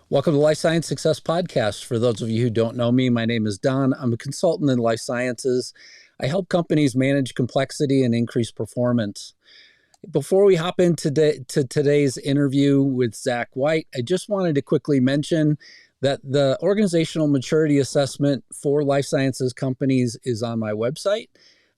Welcome to Life Science Success Podcast. For those of you who don't know me, my name is Don. I'm a consultant in life sciences. I help companies manage complexity and increase performance. Before we hop into today's interview with Zach White, I just wanted to quickly mention that the organizational maturity assessment for life sciences companies is on my website.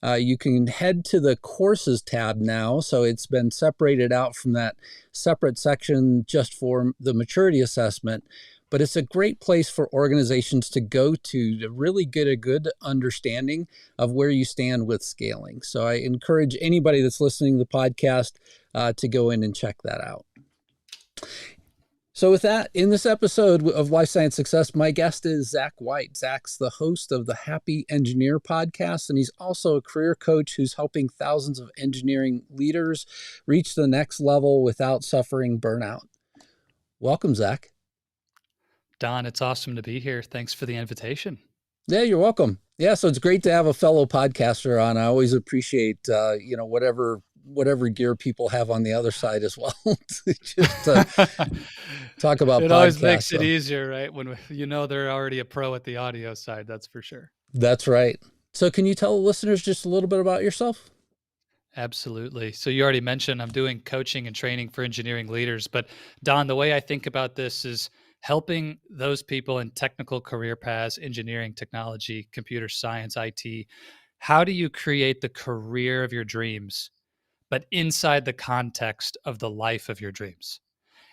You can head to the courses tab now. So it's been separated out from that separate section just for the maturity assessment. But it's a great place for organizations to go to really get a good understanding of where you stand with scaling. So I encourage anybody that's listening to the podcast to go in and check that out. So with that, in this episode of Life Science Success, my guest is Zach White. Zach's the host of the Happy Engineer podcast, and he's also a career coach who's helping thousands of engineering leaders reach the next level without suffering burnout. Welcome, Zach. Don, it's awesome to be here. Thanks for the invitation. Yeah, you're welcome. Yeah, so it's great to have a fellow podcaster on. I always appreciate, whatever gear people have on the other side as well. Just talk about it podcasts. always makes it easier, right? When they're already a pro at the audio side, that's for sure. That's right. So can you tell the listeners just a little bit about yourself? Absolutely. So you already mentioned I'm doing coaching and training for engineering leaders, but Don, the way I think about this is helping those people in technical career paths, engineering, technology, computer science, IT. How do you create the career of your dreams, but inside the context of the life of your dreams?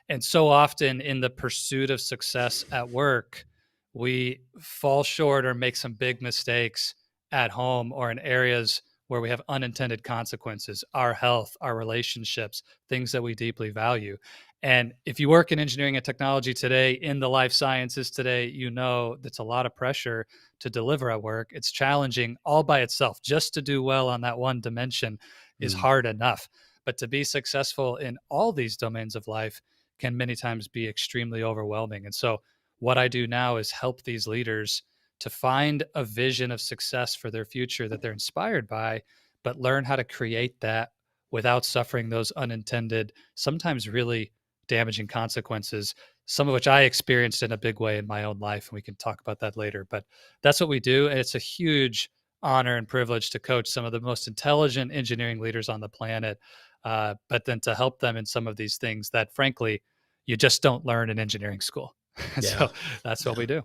And so often in the pursuit of success at work, we fall short or make some big mistakes at home or in areas where we have unintended consequences, our health, our relationships, things that we deeply value. And if you work in engineering and technology today, in the life sciences today, you know that's a lot of pressure to deliver at work. It's challenging all by itself. Just to do well on that one dimension is hard enough. But to be successful in all these domains of life can many times be extremely overwhelming. And so what I do now is help these leaders to find a vision of success for their future that they're inspired by, but learn how to create that without suffering those unintended, sometimes really damaging consequences, some of which I experienced in a big way in my own life. And we can talk about that later, but that's what we do. And it's a huge honor and privilege to coach some of the most intelligent engineering leaders on the planet. But then to help them in some of these things that frankly, you just don't learn in engineering school. So that's what we do.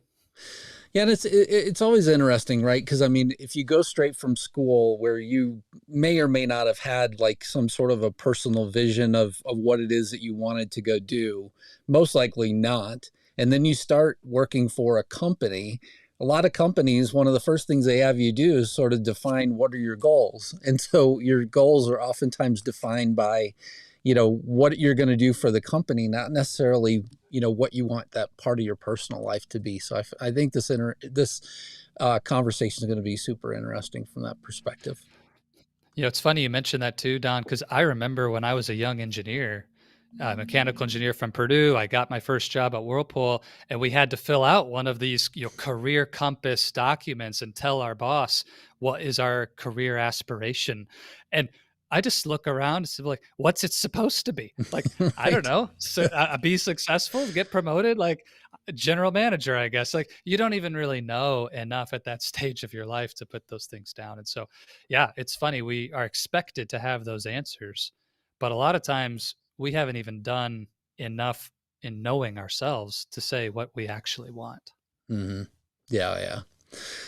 Yeah, and it's always interesting, right? Because I mean, if you go straight from school where you may or may not have had like some sort of a personal vision of what it is that you wanted to go do, most likely not. And then you start working for a company. A lot of companies, one of the first things they have you do is sort of define what are your goals. And so your goals are oftentimes defined by, what you're going to do for the company, not necessarily what you want that part of your personal life to be. So I think this conversation is going to be super interesting from that perspective. It's funny you mentioned that too, Don, because I remember when I was a young engineer, mechanical engineer from Purdue, I got my first job at Whirlpool, and we had to fill out one of these career compass documents and tell our boss what is our career aspiration. And I just look around and say, like, what's it supposed to be? Like, right. I don't know. So be successful, get promoted, like general manager, I guess. Like, you don't even really know enough at that stage of your life to put those things down. And so, yeah, it's funny. We are expected to have those answers, but a lot of times we haven't even done enough in knowing ourselves to say what we actually want. Mm-hmm. Yeah.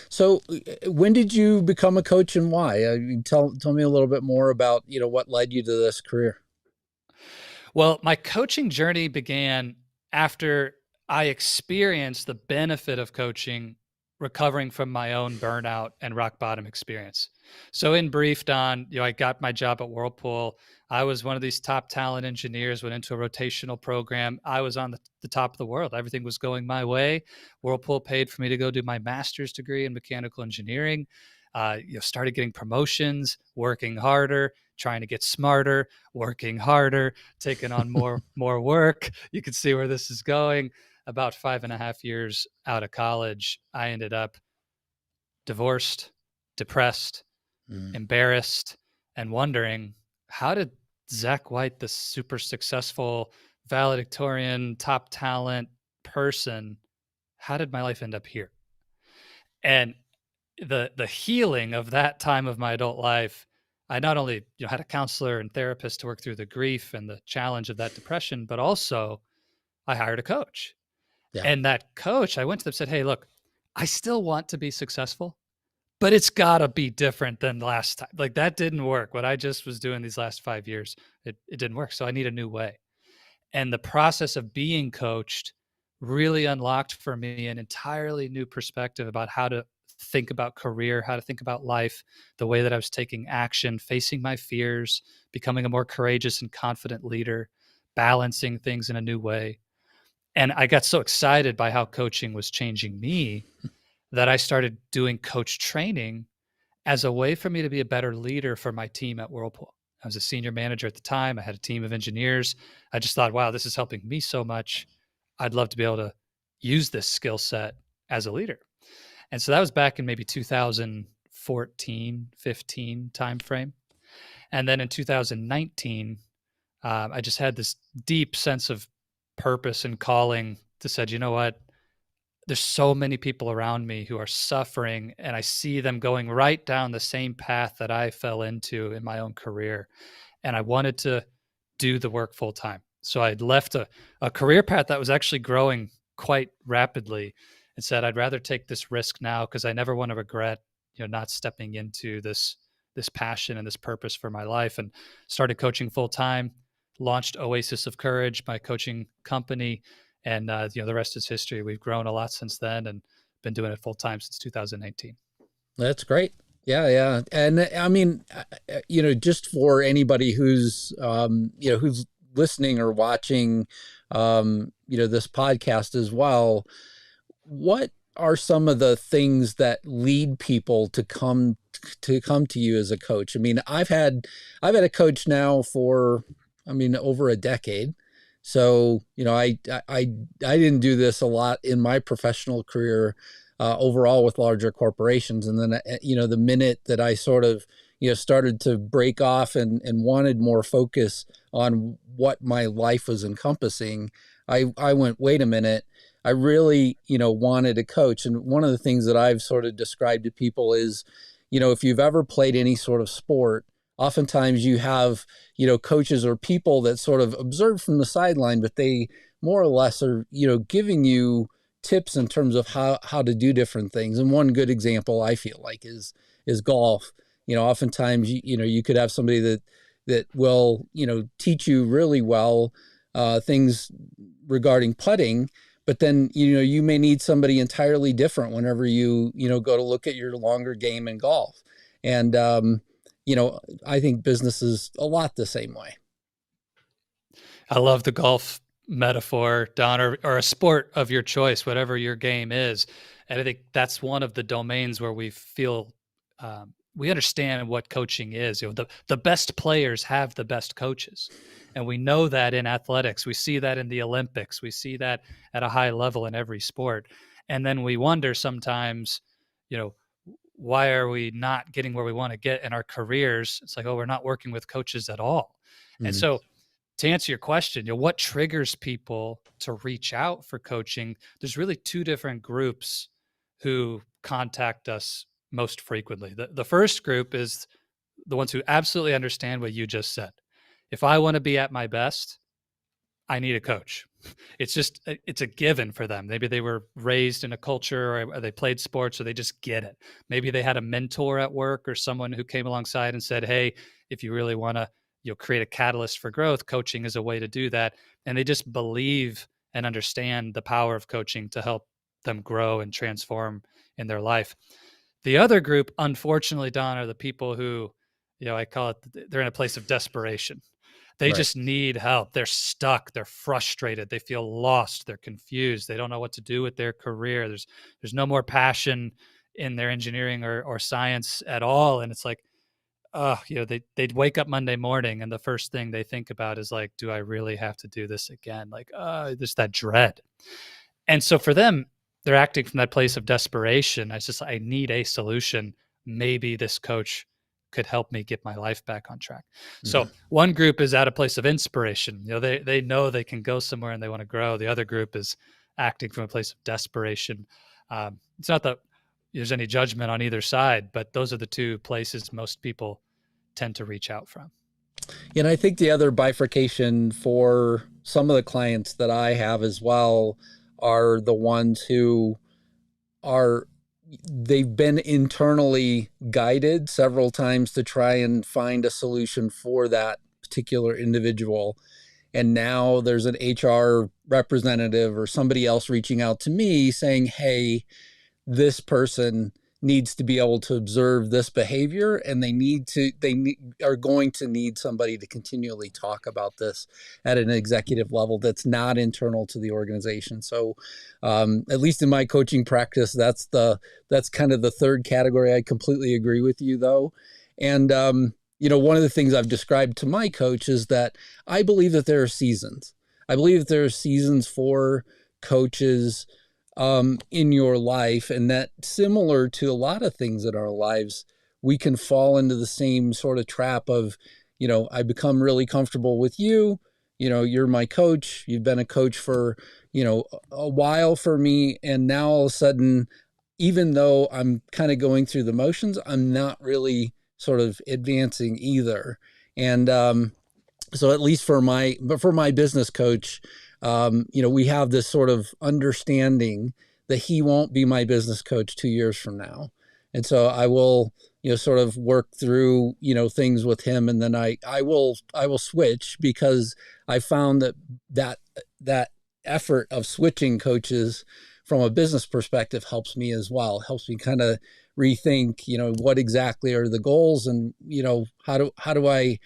So when did you become a coach and why? Tell me a little bit more about, what led you to this career. Well, my coaching journey began after I experienced the benefit of coaching, recovering from my own burnout and rock bottom experience. So in brief, Don, I got my job at Whirlpool. I was one of these top talent engineers, went into a rotational program. I was on the top of the world. Everything was going my way. Whirlpool paid for me to go do my master's degree in mechanical engineering. Started getting promotions, working harder, trying to get smarter, working harder, taking on more work. You can see where this is going. About 5.5 years out of college, I ended up divorced, depressed, embarrassed, and wondering, how did Zach White, the super successful valedictorian, top talent person, how did my life end up here? And the healing of that time of my adult life, I not only, had a counselor and therapist to work through the grief and the challenge of that depression, but also I hired a coach. Yeah. And that coach, I went to them and said, "Hey, look, I still want to be successful, but it's gotta be different than last time. Like, that didn't work. What I just was doing these last 5 years, it didn't work, so I need a new way." And the process of being coached really unlocked for me an entirely new perspective about how to think about career, how to think about life, the way that I was taking action, facing my fears, becoming a more courageous and confident leader, balancing things in a new way. And I got so excited by how coaching was changing me that I started doing coach training as a way for me to be a better leader for my team at Whirlpool. I was a senior manager at the time. I had a team of engineers. I just thought, wow, this is helping me so much. I'd love to be able to use this skill set as a leader. And so that was back in maybe 2014, 15 timeframe. And then in 2019, I just had this deep sense of purpose and calling to said, you know what? There's so many people around me who are suffering, and I see them going right down the same path that I fell into in my own career. And I wanted to do the work full time. So I'd left a career path that was actually growing quite rapidly and said, I'd rather take this risk now because I never want to regret, not stepping into this passion and this purpose for my life, and started coaching full time, launched Oasis of Courage, my coaching company. And, the rest is history. We've grown a lot since then and been doing it full time since 2018. That's great. Yeah, yeah. And I mean, just for anybody who's listening or watching, this podcast as well, what are some of the things that lead people to come to you as a coach? I mean, I've had a coach now for, over a decade. So, I didn't do this a lot in my professional career overall with larger corporations. And then, the minute that I sort of, started to break off and wanted more focus on what my life was encompassing, I went, wait a minute, I really, wanted a coach. And one of the things that I've sort of described to people is, if you've ever played any sort of sport, oftentimes you have, coaches or people that sort of observe from the sideline, but they more or less are, giving you tips in terms of how to do different things. And one good example I feel like is golf. Oftentimes, you could have somebody that will, teach you really well things regarding putting, but then, you may need somebody entirely different whenever you go to look at your longer game in golf. And, I think business is a lot the same way. I love the golf metaphor, Don, or a sport of your choice, whatever your game is. And I think that's one of the domains where we feel we understand what coaching is. The best players have the best coaches. And we know that in athletics. We see that in the Olympics. We see that at a high level in every sport. And then we wonder sometimes, why are we not getting where we want to get in our careers? It's like, oh, we're not working with coaches at all. Mm-hmm. And so to answer your question, what triggers people to reach out for coaching? There's really two different groups who contact us most frequently. The first group is the ones who absolutely understand what you just said. If I want to be at my best, I need a coach. It's a given for them. Maybe they were raised in a culture or they played sports, or they just get it. Maybe they had a mentor at work or someone who came alongside and said, hey, if you really want to create a catalyst for growth, coaching is a way to do that. And they just believe and understand the power of coaching to help them grow and transform in their life. The other group, unfortunately, Don, are the people who, I call it, they're in a place of desperation. They right. just need help. They're stuck. They're frustrated. They feel lost. They're confused. They don't know what to do with their career. There's no more passion in their engineering or science at all. And it's like, they'd wake up Monday morning and the first thing they think about is like, do I really have to do this again? Like, there's that dread. And so for them, they're acting from that place of desperation. I need a solution. Maybe this coach could help me get my life back on track. Mm-hmm. So one group is at a place of inspiration. They know they can go somewhere and they want to grow. The other group is acting from a place of desperation. It's not that there's any judgment on either side, but those are the two places most people tend to reach out from. And I think the other bifurcation for some of the clients that I have as well are the ones who are they've been internally guided several times to try and find a solution for that particular individual. And now there's an HR representative or somebody else reaching out to me saying, hey, this person needs to be able to observe this behavior, and are going to need somebody to continually talk about this at an executive level that's not internal to the organization. So at least in my coaching practice, that's kind of the third category. I completely agree with you though. And one of the things I've described to my coach is that I believe that there are seasons. I believe that there are seasons for coaches in your life, and that similar to a lot of things in our lives, we can fall into the same sort of trap of, I become really comfortable with you, you're my coach, you've been a coach for, a while for me. And now all of a sudden, even though I'm kind of going through the motions, I'm not really sort of advancing either. And so at least for my business coach, we have this sort of understanding that he won't be my business coach 2 years from now. And so I will, sort of work through, things with him. And then I will switch, because I found that effort of switching coaches from a business perspective helps me as well, helps me kind of rethink, what exactly are the goals, and, how do I,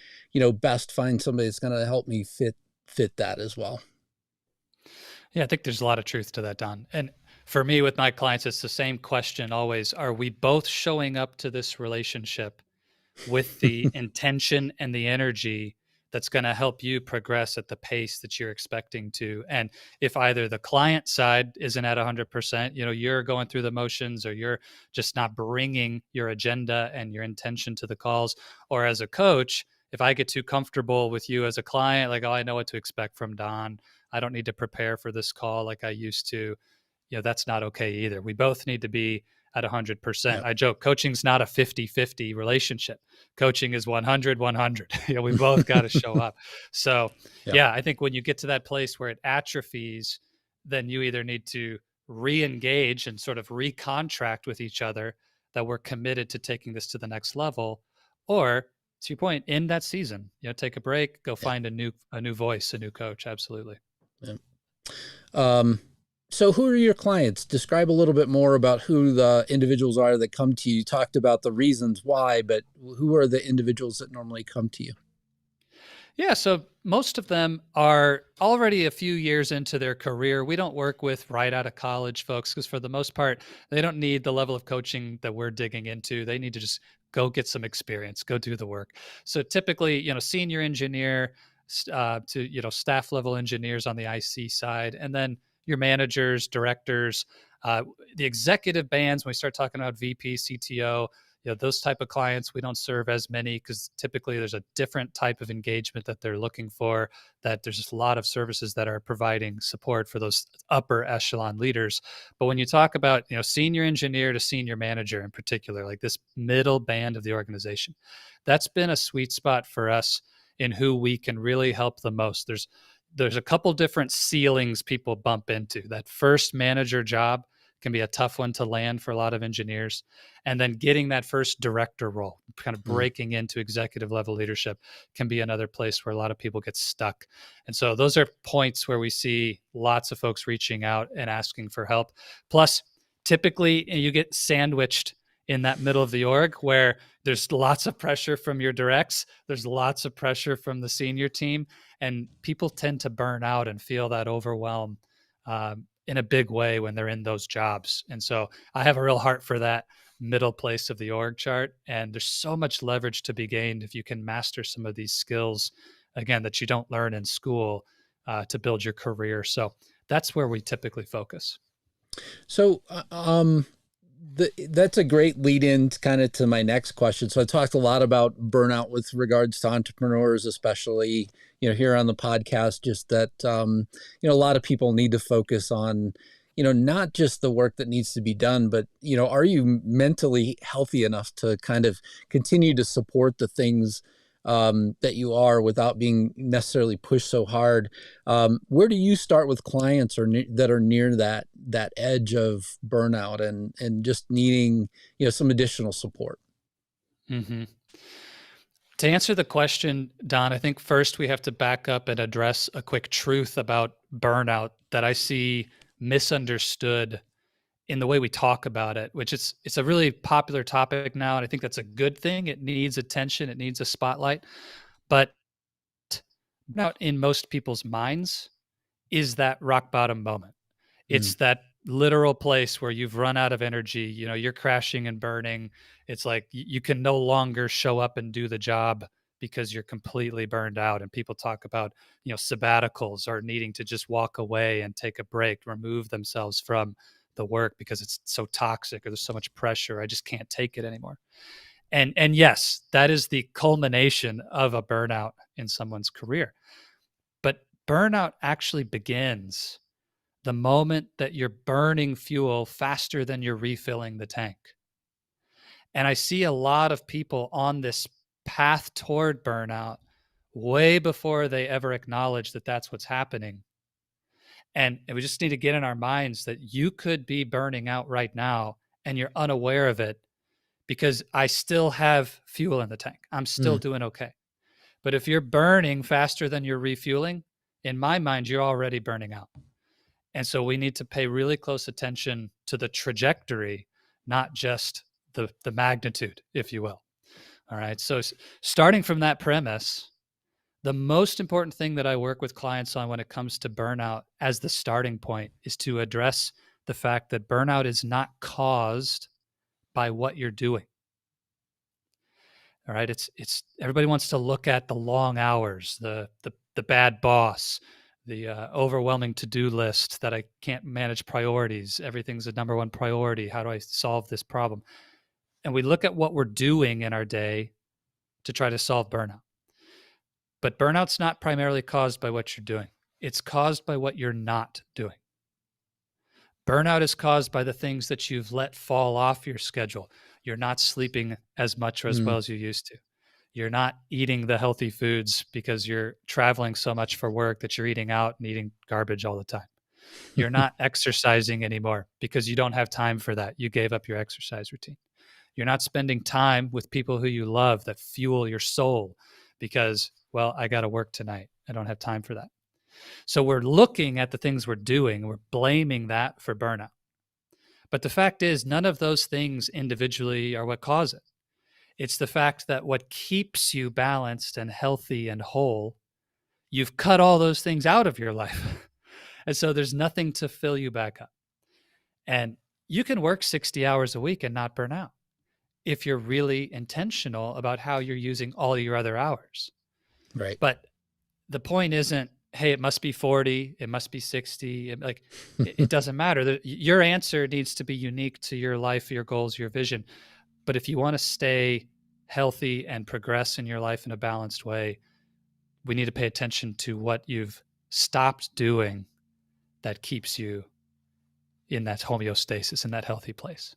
best find somebody that's going to help me fit that as well. Yeah, I think there's a lot of truth to that, Don. And for me, with my clients, it's the same question always. Are we both showing up to this relationship with the intention and the energy that's going to help you progress at the pace that you're expecting to? And if either the client side isn't at 100%, you're going through the motions, or you're just not bringing your agenda and your intention to the calls, or as a coach, if I get too comfortable with you as a client, like, oh, I know what to expect from Don, I don't need to prepare for this call like I used to, that's not okay either. We both need to be at 100%. Yep. I joke, coaching's not a 50-50 relationship. Coaching is 100-100. We both got to show up. So Yep. yeah, I think when you get to that place where it atrophies, then you either need to re-engage and sort of recontract with each other that we're committed to taking this to the next level, or to your point, in that season, take a break, go find a new voice, a new coach. Absolutely. Yeah. So who are your clients? Describe a little bit more about who the individuals are that come to you. You talked about the reasons why, but who are the individuals that normally come to you? Yeah, so most of them are already a few years into their career. We don't work with right out of college folks, because for the most part, they don't need the level of coaching that we're digging into. They need to just go get some experience, go do the work. So typically, senior engineer to staff level engineers on the IC side, and then your managers, directors, the executive bands. When we start talking about VP, CTO, those type of clients, we don't serve as many, because typically there's a different type of engagement that they're looking for, that there's just a lot of services that are providing support for those upper echelon leaders. But when you talk about, senior engineer to senior manager in particular, like this middle band of the organization, that's been a sweet spot for us in who we can really help the most. There's a couple different ceilings people bump into. That first manager job can be a tough one to land for a lot of engineers. And then getting that first director role, kind of breaking into executive level leadership, can be another place where a lot of people get stuck. And so those are points where we see lots of folks reaching out and asking for help. Plus, typically you get sandwiched in that middle of the org, where there's lots of pressure from your directs, there's lots of pressure from the senior team, and people tend to burn out and feel that overwhelm in a big way when they're in those jobs. And so I have a real heart for that middle place of the org chart. And there's so much leverage to be gained if you can master some of these skills, again, that you don't learn in school to build your career. So that's where we typically focus. So That's a great lead in kind of to my next question. So I talked a lot about burnout with regards to entrepreneurs, especially, here on the podcast, just that, a lot of people need to focus on, not just the work that needs to be done, but, are you mentally healthy enough to kind of continue to support the things that you are without being necessarily pushed so hard? Where do you start with clients that are near that edge of burnout and just needing some additional support? hmm To answer the question, Don, I think first we have to back up and address a quick truth about burnout that I see misunderstood in the way we talk about it, which it's a really popular topic now, and I think that's a good thing. It needs attention, it needs a spotlight. But burnout in most people's minds is that rock bottom moment. Mm, It's that literal place where you've run out of energy, you're crashing and burning. It's like you can no longer show up and do the job because you're completely burned out. And people talk about, sabbaticals or needing to just walk away and take a break, remove themselves from the work because it's so toxic or there's so much pressure. I just can't take it anymore. And yes, that is the culmination of a burnout in someone's career. But burnout actually begins the moment that you're burning fuel faster than you're refilling the tank. And I see a lot of people on this path toward burnout way before they ever acknowledge that that's what's happening. And we just need to get in our minds that you could be burning out right now and you're unaware of it because I still have fuel in the tank. I'm still mm, doing okay. But if you're burning faster than you're refueling, in my mind, you're already burning out. And so we need to pay really close attention to the trajectory, not just the magnitude, if you will. All right. So starting from that premise, the most important thing that I work with clients on when it comes to burnout as the starting point is to address the fact that burnout is not caused by what you're doing. All right. It's everybody wants to look at the long hours, the bad boss, the overwhelming to-do list that I can't manage priorities. Everything's a number one priority. How do I solve this problem? And we look at what we're doing in our day to try to solve burnout. But burnout's not primarily caused by what you're doing. It's caused by what you're not doing. Burnout is caused by the things that you've let fall off your schedule. You're not sleeping as much or as mm. well as you used to. You're not eating the healthy foods because you're traveling so much for work that you're eating out and eating garbage all the time. You're not exercising anymore because you don't have time for that. You gave up your exercise routine. You're not spending time with people who you love that fuel your soul because, well, I got to work tonight. I don't have time for that. So we're looking at the things we're doing, we're blaming that for burnout. But the fact is, none of those things individually are what cause it. It's the fact that what keeps you balanced and healthy and whole, you've cut all those things out of your life. And so there's nothing to fill you back up. And you can work 60 hours a week and not burn out if you're really intentional about how you're using all your other hours. Right. But the point isn't, hey, it must be 40, it must be 60. It doesn't matter. Your answer needs to be unique to your life, your goals, your vision. But if you want to stay healthy and progress in your life in a balanced way, we need to pay attention to what you've stopped doing that keeps you in that homeostasis, in that healthy place.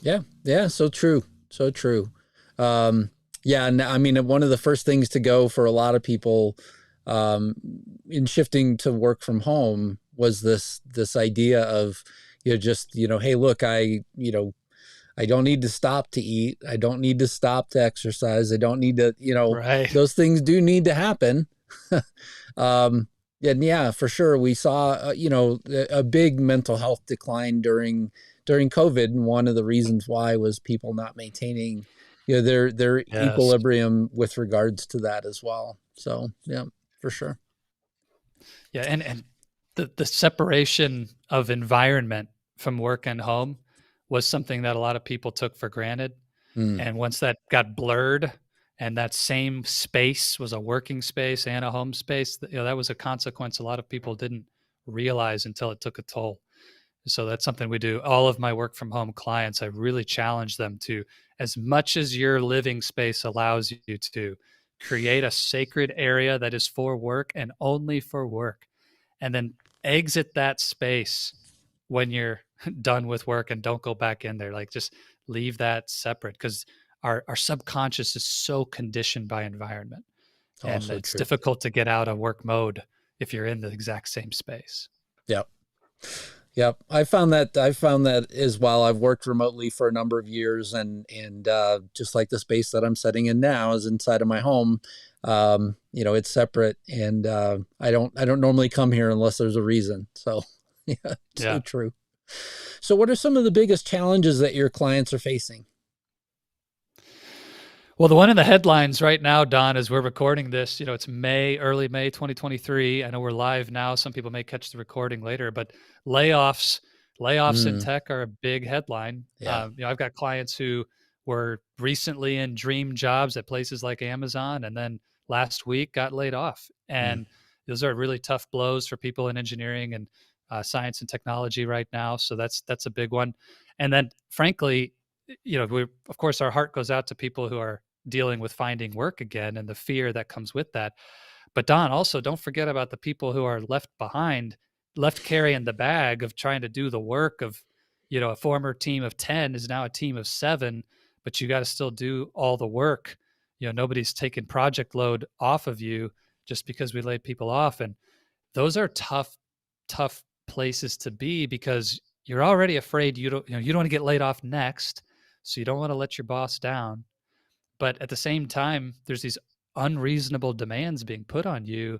Yeah. Yeah. So true. So true. Um, yeah. And I mean, one of the first things to go for a lot of people um, in shifting to work from home was this idea of, just, hey, look, I don't need to stop to eat. I don't need to stop to exercise. I don't need to, Right. those things do need to happen. um, and yeah, for sure. We saw, a big mental health decline during COVID. And one of the reasons why was people not maintaining, their Yes. equilibrium with regards to that as well. So yeah, for sure. Yeah. And the separation of environment from work and home was something that a lot of people took for granted. Mm. And once that got blurred and that same space was a working space and a home space, that was a consequence a lot of people didn't realize until it took a toll. So that's something we do. All of my work from home clients, I really challenge them to, as much as your living space allows you to, create a sacred area that is for work and only for work. And then exit that space when you're done with work and don't go back in there. Like just leave that separate because our subconscious is so conditioned by environment. And Also it's true. difficult to get out of work mode if you're in the exact same space. Yep. Yep. I found that as well. I've worked remotely for a number of years, and just like the space that I'm setting in now is inside of my home. It's separate, and I don't normally come here unless there's a reason. So yeah, so Yeah. true. So what are some of the biggest challenges that your clients are facing? Well, the one in the headlines right now, Don, as we're recording this, it's early May 2023. I know we're live now. Some people may catch the recording later, but layoffs, layoffs in Mm, tech are a big headline. yeah. I've got clients who were recently in dream jobs at places like Amazon, and then last week got laid off. Mm, And those are really tough blows for people in engineering and science and technology right now. So that's a big one. And then, frankly, we of course our heart goes out to people who are dealing with finding work again and the fear that comes with that. But Don, also don't forget about the people who are left behind, left carrying the bag of trying to do the work of, a former team of 10 is now a team of 7, but you got to still do all the work. Nobody's taking project load off of you just because we laid people off. And those are tough places to be because you're already afraid you don't want to get laid off next. So you don't want to let your boss down. But at the same time, there's these unreasonable demands being put on you,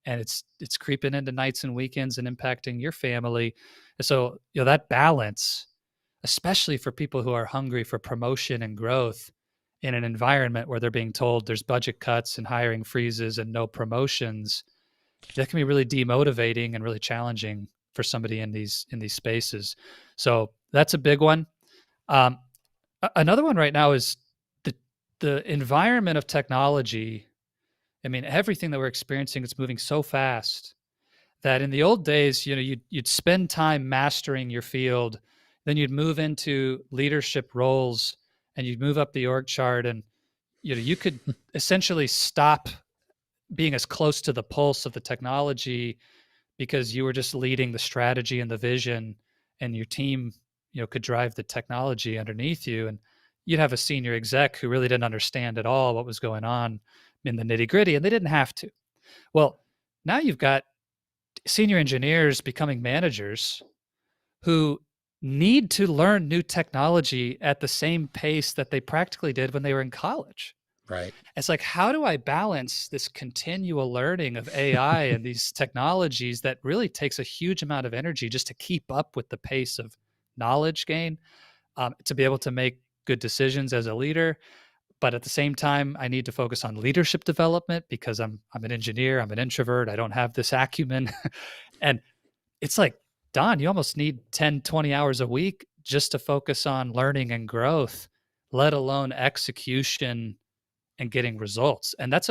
and it's creeping into nights and weekends and impacting your family. And so, that balance, especially for people who are hungry for promotion and growth in an environment where they're being told there's budget cuts and hiring freezes and no promotions, that can be really demotivating and really challenging for somebody in these spaces. So that's a big one. Um, Another one right now is the the environment of technology. I mean, everything that we're experiencing is moving so fast that in the old days, you'd spend time mastering your field, then you'd move into leadership roles and you'd move up the org chart, and you could essentially stop being as close to the pulse of the technology because you were just leading the strategy and the vision, and your team could drive the technology underneath you. And you'd have a senior exec who really didn't understand at all what was going on in the nitty gritty, and they didn't have to. Well, now you've got senior engineers becoming managers who need to learn new technology at the same pace that they practically did when they were in college. right. It's like, how do I balance this continual learning of AI and these technologies that really takes a huge amount of energy just to keep up with the pace of knowledge gain, to be able to make good decisions as a leader? But at the same time, I need to focus on leadership development because I'm an engineer, I'm an introvert, I don't have this acumen. And it's like, Don, you almost need 10, 20 hours a week just to focus on learning and growth, let alone execution and getting results. And that's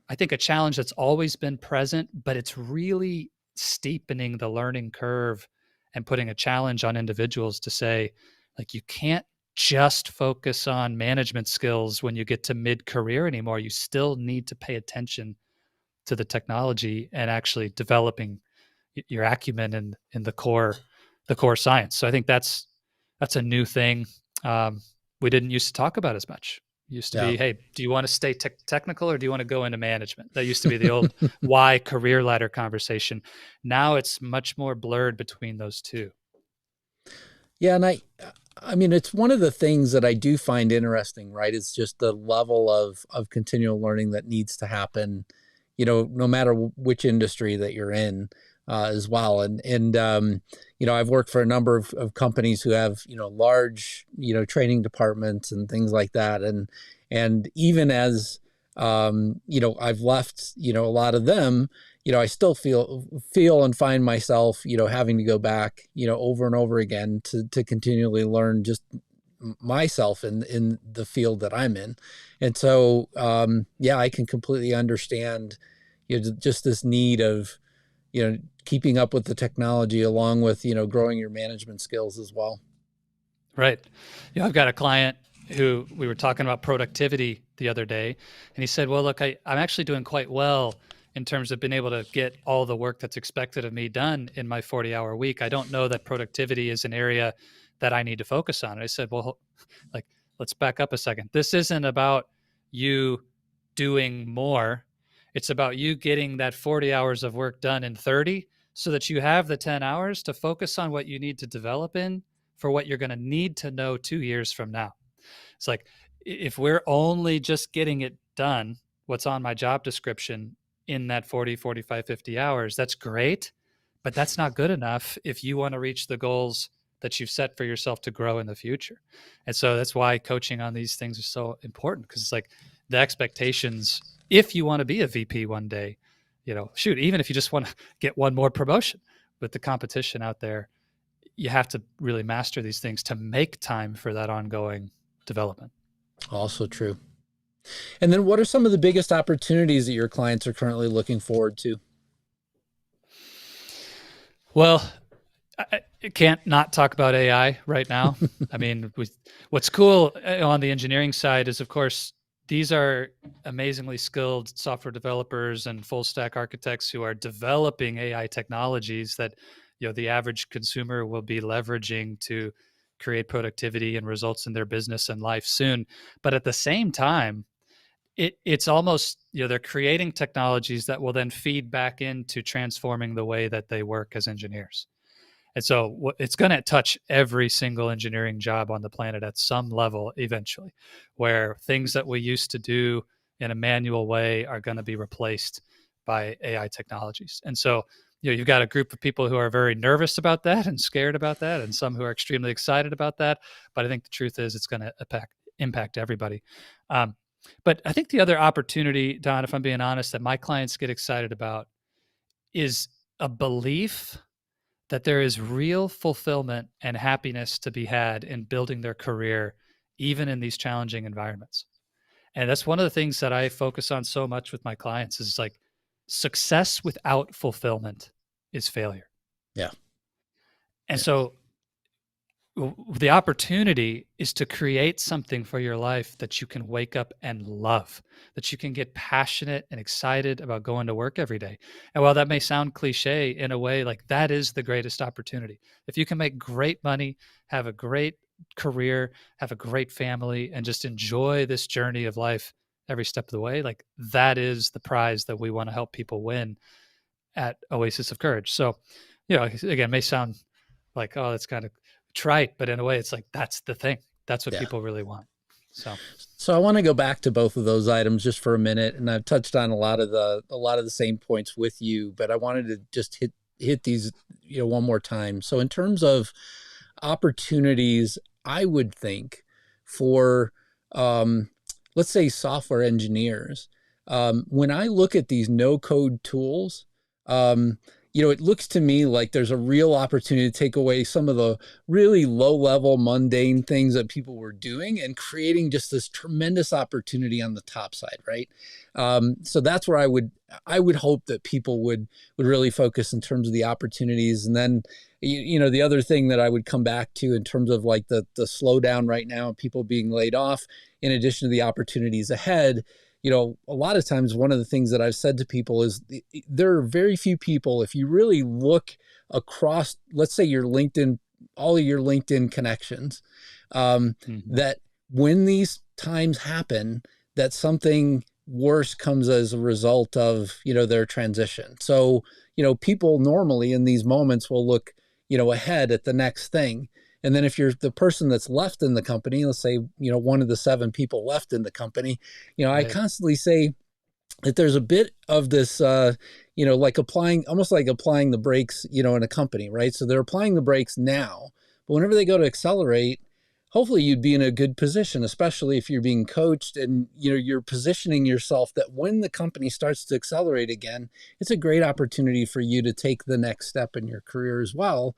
I think a challenge that's always been present, but it's really steepening the learning curve and putting a challenge on individuals to say, like, you can't just focus on management skills when you get to mid-career anymore. You still need to pay attention to the technology and actually developing your acumen in the core science. So I think that's a new thing, we didn't used to talk about as much. It used to Yeah. be, hey, do you want to stay technical or do you want to go into management? That used to be the old why career ladder conversation. Now it's much more blurred between those two. Yeah, and I mean, it's one of the things that I do find interesting, right? It's just the level of continual learning that needs to happen, no matter which industry that you're in, as well. I've worked for a number of companies who have, large, training departments and things like that. And even as, I've left, a lot of them, I still feel and find myself, having to go back, over and over again to continually learn just myself in the field that I'm in. And so, yeah, I can completely understand, just this need of, keeping up with the technology along with, growing your management skills as well. Right. I've got a client who we were talking about productivity the other day, and he said, well, look, I'm actually doing quite well in terms of being able to get all the work that's expected of me done in my 40-hour week. I don't know that productivity is an area that I need to focus on. And I said, well, like, let's back up a second. This isn't about you doing more. It's about you getting that 40 hours of work done in 30 so that you have the 10 hours to focus on what you need to develop in for what you're going to need to know 2 years from now. It's like, if we're only just getting it done, what's on my job description in that 40, 45, 50 hours, that's great, but that's not good enough if you want to reach the goals that you've set for yourself to grow in the future. And so that's why coaching on these things is so important, because it's like the expectations, if you want to be a VP one day, shoot, even if you just want to get one more promotion with the competition out there, you have to really master these things to make time for that ongoing development. Also true. And then what are some of the biggest opportunities that your clients are currently looking forward to? Well, I can't not talk about AI right now. I mean, what's cool on the engineering side is, of course, these are amazingly skilled software developers and full stack architects who are developing AI technologies that, the average consumer will be leveraging to create productivity and results in their business and life soon. But at the same time, it's almost, they're creating technologies that will then feed back into transforming the way that they work as engineers. And so it's going to touch every single engineering job on the planet at some level eventually, where things that we used to do in a manual way are going to be replaced by AI technologies. And so, you've got a group of people who are very nervous about that and scared about that, and some who are extremely excited about that. But I think the truth is it's going to impact everybody. But I think the other opportunity, Don, if I'm being honest, that my clients get excited about is a belief that there is real fulfillment and happiness to be had in building their career, even in these challenging environments. And that's one of the things that I focus on so much with my clients is like, success without fulfillment is failure. Yeah. And so the opportunity is to create something for your life that you can wake up and love, that you can get passionate and excited about going to work every day. And while that may sound cliche, in a way, like, that is the greatest opportunity. If you can make great money, have a great career, have a great family, and just enjoy this journey of life every step of the way, like, that is the prize that we want to help people win at Oasis of Courage. So, again, it may sound like, oh, that's kind of trite, but in a way it's like, that's the thing. That's what people really want. So I want to go back to both of those items just for a minute. And I've touched on a lot of the same points with you, but I wanted to just hit these, one more time. So in terms of opportunities, I would think for, let's say, software engineers, when I look at these no code tools, it looks to me like there's a real opportunity to take away some of the really low level mundane things that people were doing and creating just this tremendous opportunity on the top side. Right. So that's where I would hope that people would really focus in terms of the opportunities. And then, the other thing that I would come back to in terms of like the slowdown right now, people being laid off, in addition to the opportunities ahead, a lot of times one of the things that I've said to people is there are very few people, if you really look across, let's say your LinkedIn, all of your LinkedIn connections, that when these times happen, that something worse comes as a result of, their transition. So, people normally in these moments will look, ahead at the next thing. And then if you're the person that's left in the company, let's say, one of the 7 people left in the company, right. I constantly say that there's a bit of this, like almost like applying the brakes, in a company, right? So they're applying the brakes now, but whenever they go to accelerate, hopefully you'd be in a good position, especially if you're being coached and, you're positioning yourself that when the company starts to accelerate again, it's a great opportunity for you to take the next step in your career as well,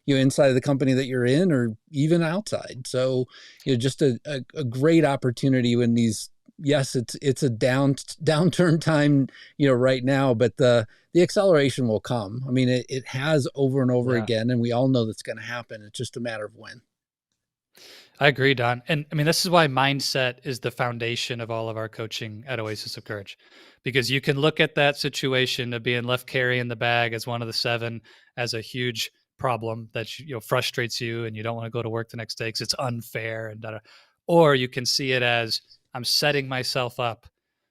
inside of the company that you're in or even outside. So, just a great opportunity when these, yes, it's a downturn time, right now, but the the acceleration will come. I mean, it has over and over Yeah. again, and we all know that's going to happen. It's just a matter of when. I agree, Don. And I mean, this is why mindset is the foundation of all of our coaching at Oasis of Courage, because you can look at that situation of being left carrying the bag as one of the seven as a huge problem that frustrates you and you don't want to go to work the next day because it's unfair and da-da. Or you can see it as I'm setting myself up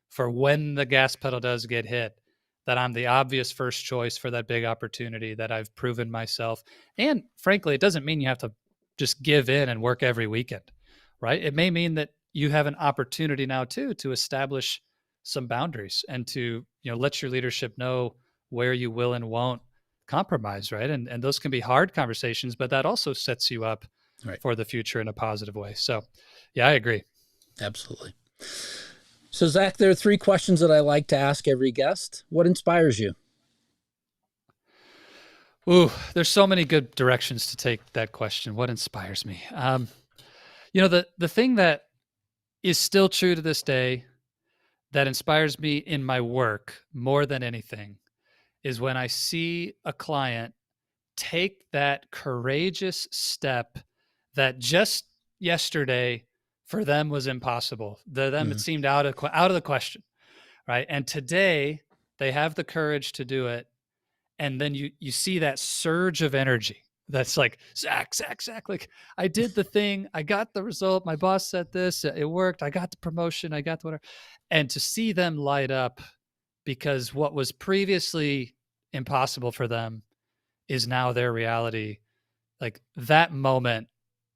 for when the gas pedal does get hit, that I'm the obvious first choice for that big opportunity, that I've proven myself. And frankly, it doesn't mean you have to just give in and work every weekend, right? It may mean that you have an opportunity now too to establish some boundaries and to let your leadership know where you will and won't compromise, right? And those can be hard conversations, but that also sets you up Right. for the future in a positive way. So, yeah, I agree. Absolutely. So, Zach, there are 3 questions that I like to ask every guest. What inspires you? Ooh, there's so many good directions to take that question. What inspires me? The thing that is still true to this day that inspires me in my work more than anything is when I see a client take that courageous step that just yesterday for them was impossible. To them, it Mm-hmm. seemed out of the question, right? And today they have the courage to do it, and then you see that surge of energy. That's like Zach, Zach, Zach. Like I did the thing, I got the result. My boss said this, it worked. I got the promotion, I got the whatever. And to see them light up because what was previously impossible for them is now their reality. Like that moment,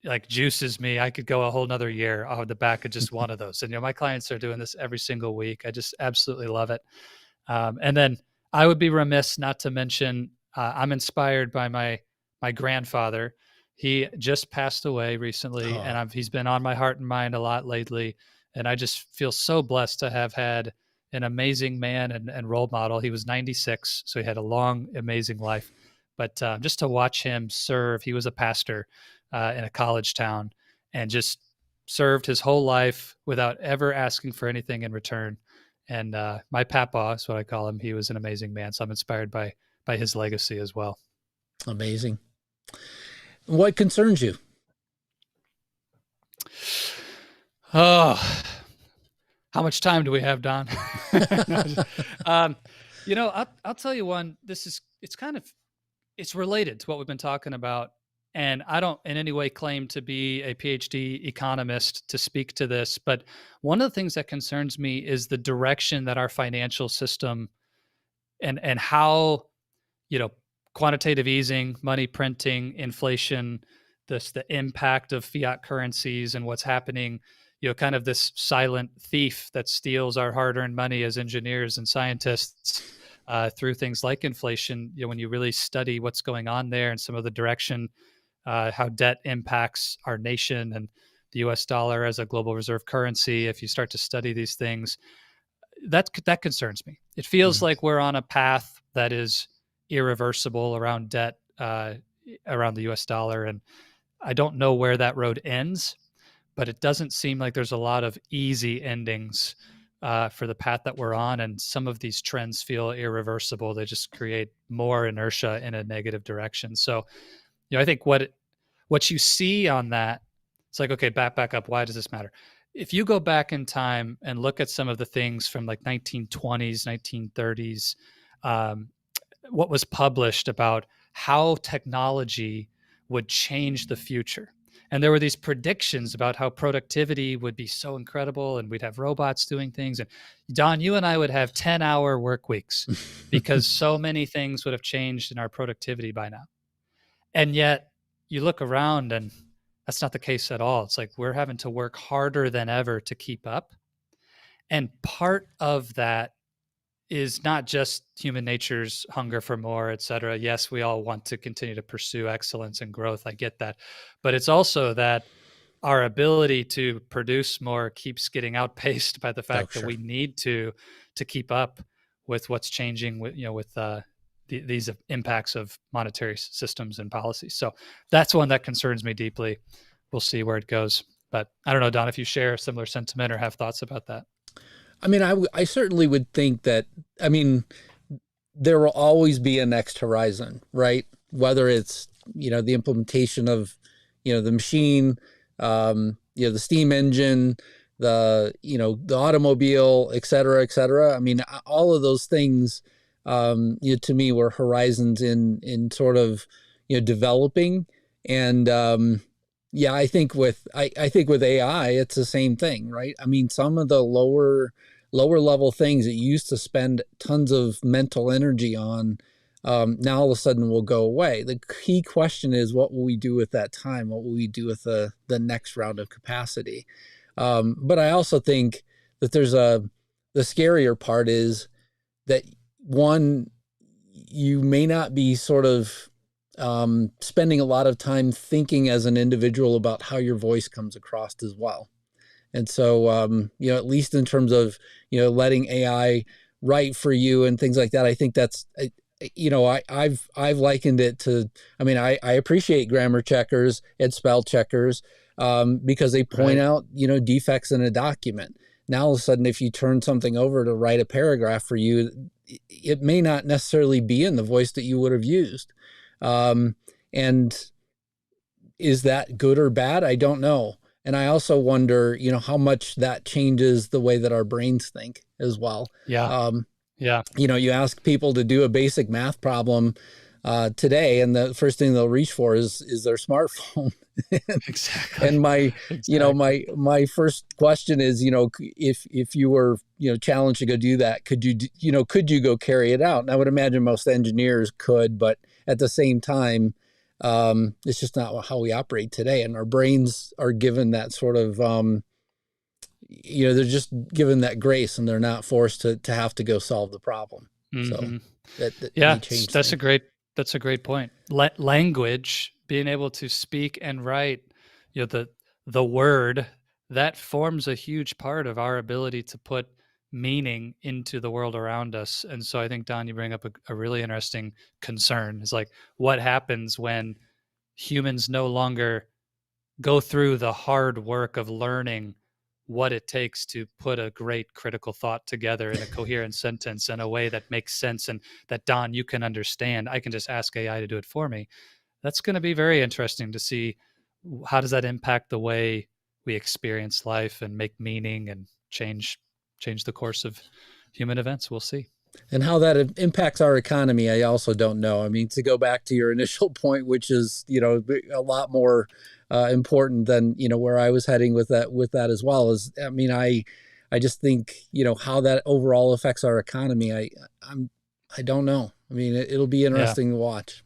like juices me. I could go a whole nother year on the back of just one of those. And my clients are doing this every single week. I just absolutely love it. And then I would be remiss not to mention I'm inspired by my grandfather. He just passed away recently, Oh, and he's been on my heart and mind a lot lately. And I just feel so blessed to have had an amazing man and role model. He was 96, so he had a long, amazing life. But just to watch him serve, he was a pastor in a college town, and just served his whole life without ever asking for anything in return. And my papa is what I call him. He was an amazing man, so I'm inspired by his legacy as well. amazing. What concerns you? Oh, how much time do we have, Don? No, I'll tell you one. It's related to what we've been talking about. And I don't in any way claim to be a PhD economist to speak to this, but one of the things that concerns me is the direction that our financial system and how, you know, quantitative easing, money printing, inflation, the impact of fiat currencies and what's happening, kind of this silent thief that steals our hard-earned money as engineers and scientists through things like inflation. When you really study what's going on there and some of the direction, how debt impacts our nation and the U.S. dollar as a global reserve currency. If you start to study these things, that concerns me. It feels Mm-hmm. like we're on a path that is irreversible around debt, around the U.S. dollar, and I don't know where that road ends, but it doesn't seem like there's a lot of easy endings for the path that we're on, and some of these trends feel irreversible. They just create more inertia in a negative direction. So, I think what you see on that, it's like, okay, back up. Why does this matter? If you go back in time and look at some of the things from like 1920s, 1930s, what was published about how technology would change the future. And there were these predictions about how productivity would be so incredible and we'd have robots doing things. And Don, you and I would have 10-hour work weeks because so many things would have changed in our productivity by now. And yet you look around and that's not the case at all. It's like we're having to work harder than ever to keep up. And part of that is not just human nature's hunger for more, et cetera. Yes, we all want to continue to pursue excellence and growth. I get that. But it's also that our ability to produce more keeps getting outpaced by the Oh, fact that sure. we need to keep up with what's changing with these impacts of monetary systems and policies. So that's one that concerns me deeply. We'll see where it goes. But I don't know, Don, if you share a similar sentiment or have thoughts about that. I mean, I certainly would think that, I mean, there will always be a next horizon, right? Whether it's, the implementation of, the machine, the steam engine, the automobile, et cetera, et cetera. I mean, all of those things, to me were horizons in sort of, developing. And, yeah, I think with AI, it's the same thing, right? I mean, some of the lower level things that you used to spend tons of mental energy on, now all of a sudden will go away. The key question is, what will we do with that time? What will we do with the next round of capacity? But I also think that the scarier part is that, one, you may not be sort of spending a lot of time thinking as an individual about how your voice comes across as well. And so, at least in terms of, letting AI write for you and things like that, I think that's, I've likened it to, I mean, I appreciate grammar checkers and spell checkers, because they point Right. out, defects in a document. Now, all of a sudden, if you turn something over to write a paragraph for you, it may not necessarily be in the voice that you would have used. And is that good or bad? I don't know. And I also wonder, how much that changes the way that our brains think as well. Yeah. Um, Yeah. you ask people to do a basic math problem today, and the first thing they'll reach for is their smartphone. and, Exactly. and my, Exactly. my first question is, if you were, challenged to go do that, could you go carry it out? And I would imagine most engineers could, but at the same time, it's just not how we operate today. And our brains are given that sort of, they're just given that grace, and they're not forced to have to go solve the problem. So Hmm. that may Yeah, change that's a things. great point. Language, being able to speak and write, the word that forms a huge part of our ability to put meaning into the world around us. And so I think, Don, you bring up a really interesting concern. Is like, what happens when humans no longer go through the hard work of learning what it takes to put a great critical thought together in a coherent sentence in a way that makes sense and that, Don, you can understand. I can just ask AI to do it for me. That's going to be very interesting to see how does that impact the way we experience life and make meaning and change the course of human events. We'll see. And how that impacts our economy, I also don't know. I mean, to go back to your initial point, which is, a lot more important than, where I was heading with that as well, is, I mean, I just think, how that overall affects our economy. I don't know. I mean, it'll be Yeah. interesting to watch.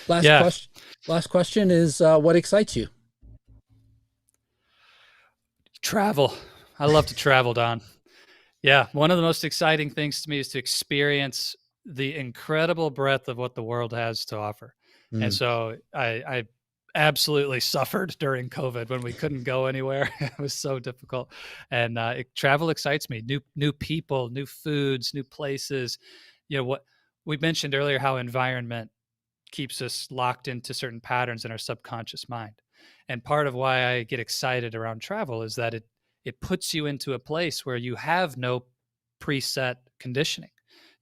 Last Yeah. question. Last question is, what excites you? Travel. I love to travel, Don. Yeah, one of the most exciting things to me is to experience the incredible breadth of what the world has to offer. And Mm, so I absolutely suffered during COVID when we couldn't go anywhere. It was so difficult, and travel excites me. New people, new foods, new places. What we mentioned earlier, how environment keeps us locked into certain patterns in our subconscious mind. And part of why I get excited around travel is that it puts you into a place where you have no preset conditioning.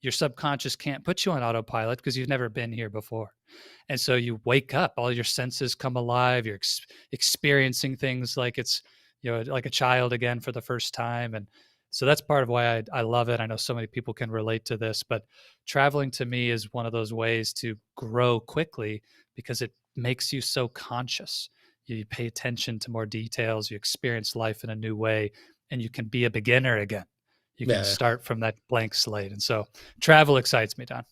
Your subconscious can't put you on autopilot because you've never been here before. And so you wake up, all your senses come alive, you're experiencing things like it's, like a child again for the first time. And so that's part of why I love it. I know so many people can relate to this, but traveling to me is one of those ways to grow quickly because it makes you so conscious. You pay attention to more details, you experience life in a new way, and you can be a beginner again. You can yeah. start from that blank slate. And so travel excites me, Don.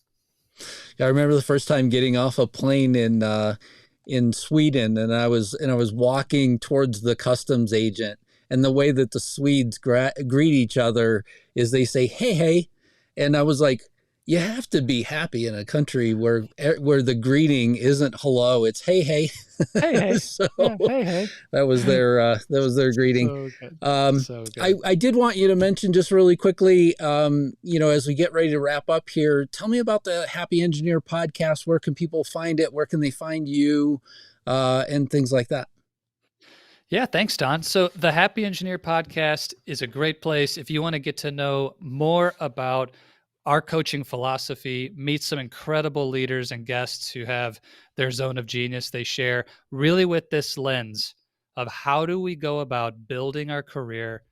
I remember the first time getting off a plane in Sweden, and I was walking towards the customs agent, and the way that the Swedes greet each other is they say "Hey, hey," and I was like, you have to be happy in a country where the greeting isn't hello, it's "Hey, hey." Hey, hey. So Yeah. Hey, hey. that was their greeting. So good. Um, So I, good. I did want you to mention just really quickly, as we get ready to wrap up here, tell me about the Happy Engineer podcast. Where can people find it? Where can they find you, and things like that? Yeah, thanks, Don. So, the Happy Engineer podcast is a great place if you want to get to know more about our coaching philosophy, meet some incredible leaders and guests who have their zone of genius they share, really with this lens of how do we go about building our career,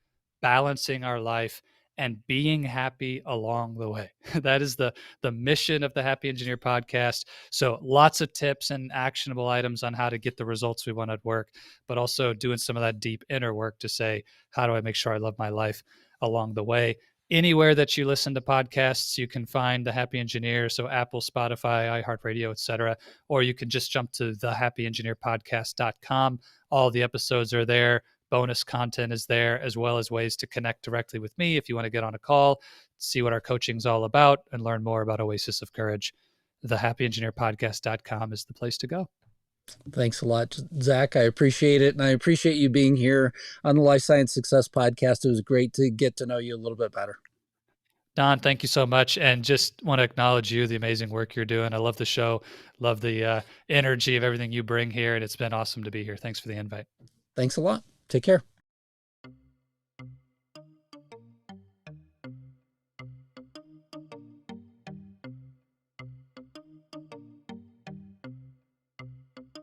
balancing our life, and being happy along the way. That is the mission of the Happy Engineer podcast. So lots of tips and actionable items on how to get the results we want at work, but also doing some of that deep inner work to say, how do I make sure I love my life along the way? Anywhere that you listen to podcasts, you can find the Happy Engineer. So Apple, Spotify, iHeartRadio, etc. Or you can just jump to thehappyengineerpodcast.com. All the episodes are there. Bonus content is there, as well as ways to connect directly with me if you want to get on a call, see what our coaching's all about, and learn more about Oasis of Courage. Thehappyengineerpodcast.com is the place to go. Thanks a lot, Zach. I appreciate it. And I appreciate you being here on the Life Science Success Podcast. It was great to get to know you a little bit better. Don, thank you so much. And just want to acknowledge you, the amazing work you're doing. I love the show, love the energy of everything you bring here. And it's been awesome to be here. Thanks for the invite. Thanks a lot. Take care.